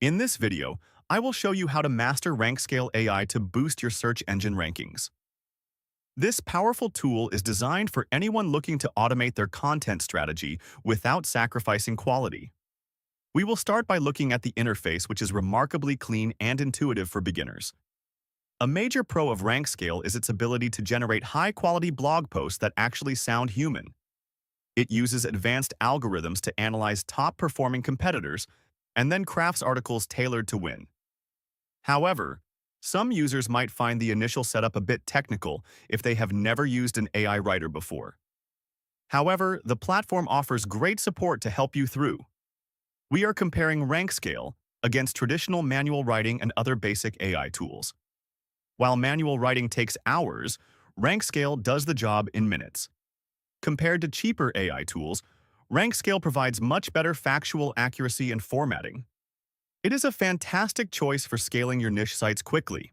In this video, I will show you how to master Rankscale AI to boost your search engine rankings. This powerful tool is designed for anyone looking to automate their content strategy without sacrificing quality. We will start by looking at the interface, which is remarkably clean and intuitive for beginners. A major pro of Rankscale is its ability to generate high-quality blog posts that actually sound human. It uses advanced algorithms to analyze top-performing competitors and then crafts articles tailored to win. However, some users might find the initial setup a bit technical if they have never used an AI writer before. However, the platform offers great support to help you through. We are comparing Rankscale against traditional manual writing and other basic AI tools. While manual writing takes hours, Rankscale does the job in minutes. Compared to cheaper AI tools, Rankscale provides much better factual accuracy and formatting. It is a fantastic choice for scaling your niche sites quickly.